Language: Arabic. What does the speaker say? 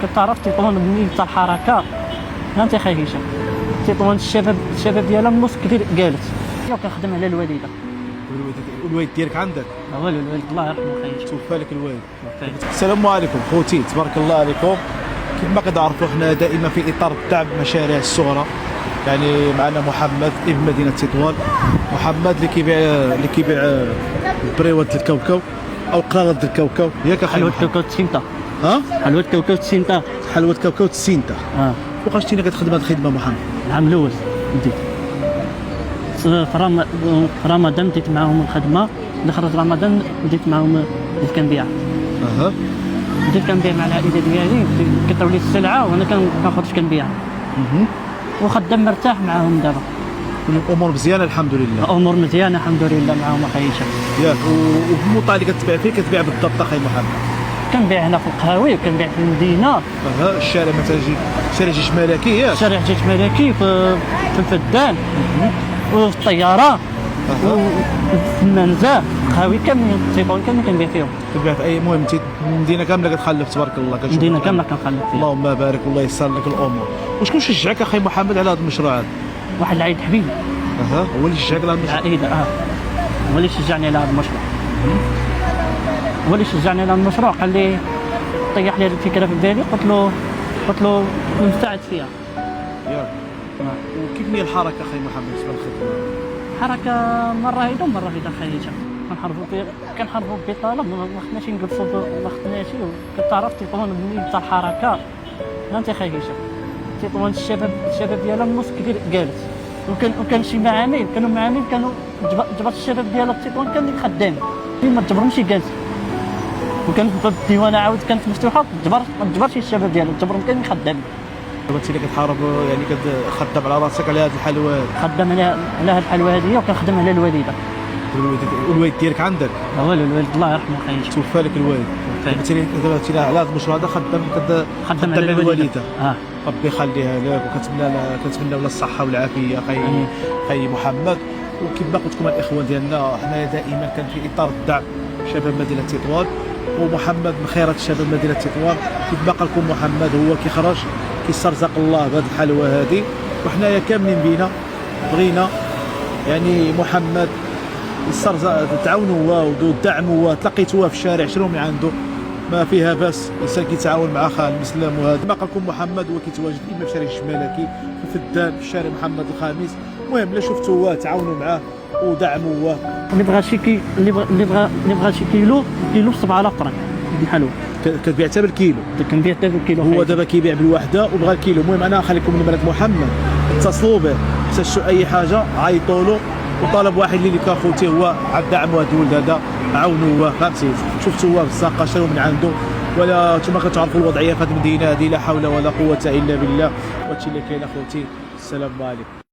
كتعرف تطوان منين تاع الحركه. فهمتي خاي هشام؟ تطوان الشباب ديالها النص كثير قالت كنخدم على الوالده. الوالد ديالك عندك؟ هو الوالد الله يرحمه خاي هشام. توفى لك الوالد. السلام عليكم خوتي، تبارك الله عليكم. كيف ما كتعرفوا حنا دائما في اطار دعم المشاريع الصغرى. يعني معنا محمد ابن مدينه تطوان، محمد اللي كيبيع بريوه الكاوكاو او قراضه الكاوكاو. ياك اخي حلوه الكاوكاو تسينتا. ها؟ حلوه الكاوكاو تسينتا. حلوه كاوكاو تسينتا. وقاش تينا كتخدم هذه الخدمه محمد؟ العام الاول بديت في رمضان بديت معاهم الخدمه، دخلت رمضان بديت معاهم، بديت كنبيع. بديت كنبيع مع العائله ديالي، كطيو لي السلعه وانا كنخرج كنبيع. وخدام مرتاح معاهم دابا. الامور مزيانه الحمد لله. الامور مزيانه الحمد لله معاهم اخي هشام. ياك والموطا اللي كتبيع فيه كتبيع بالضبط اخي محمد؟ كنبيع هنا في القهاوي وكنبيع في المدينه. الشارع مثلا شارع جيش ملكي. ياك شارع جيش ملكي في الفدان وفي الطياره وفي المنزه، القهاوي كاملين تيطون كاملين كنبيع فيهم. كتبيع في اي مهم المدينه كامله كتخلف تبارك الله. المدينه كامله كنخلف فيها. اللهم بارك والله يسر لك الامور. وشكون شجعك اخي محمد على هذا المشروع هذا؟ واحد العيد حبيبي. هو اللي شجعك على هذا المشروع؟ العائله هو اللي شجعني على هذا المشروع. هو اللي شجعني على المشروع، قال لي طيح لي هذه الفكره في بالي، قلت له نساعد فيها. ياك وكيف هي الحركه اخي محمد بالنسبه للخدمه؟ حركه مره هيدا ومره هيدا اخي هشام. كنحاربوا بطاله، ما خدناش نجلسوا، ما خدناش. كتعرف تطوان منين تاع الحركه. فهمتي اخي هشام؟ تطوان الشباب ديالها النص كثير قالت. وكان شي معامل، كانوا جبرت الشباب ديالها تطوان كان خدام ما تجبرهمش جالس. وكانت الديوانه عاود كانت مفتوحه، ما تجبرش الشباب ديالها، تجبرهم كان خدام. دابا انت اللي كتحارب، يعني كتخدم على راسك على هذه الحلوى. خدام على هذه الحلوى هذه وكنخدم على الوالده. الوالد ديالك عندك؟ هو الوالد الله يرحمه خاي هشام. توفى لك الوالد. دابا على هذا المشروع هذا خدام على الوالده. ربي يخليها لك، وكنتمنى لها الصحه والعافيه خي محمد. وكما قلت لكم الاخوان ديالنا، حنا دائما كان في اطار الدعم شباب مدينه تطوان، ومحمد من خيرات شباب مدينه تطوان. كما قال لكم محمد هو كيخرج كيسترزق الله بهذه الحلوى هذه، وحنايا كاملين بينا بغينا يعني محمد تعاونوا ودعموا، تلقيتوه في الشارع شرو من عنده، ما فيها باس. الانسان كيتعاون مع خاه المسلم. وهذا ما قال لكم محمد هو كيتواجد اما في شارع الشمالكي في الفدان في شارع محمد الخامس. المهم لا شفتوه تعاونوا معاه ودعموه. اللي بغى شي كيلو ب 7000 فرنك الحلوى. كتبيع حتى بالكيلو؟ كنبيع حتى بالكيلو. هو دابا كيبيع بالوحده وبغى الكيلو. المهم انا نخليكم نمرة محمد، اتصلوا به، احتاجتوا اي حاجه عيطوا له. وطلب واحد اللي كاخوتي هو عاد دعموا هذا الولد هذا، عاونوه. فهمتي؟ شفتوه في الساقه شرو من عنده. ولا نتوما كتعرفوا الوضعيه في هذه المدينه هذه، لا حول ولا قوه الا بالله. وهادشي اللي كاين اخوتي. السلام عليكم.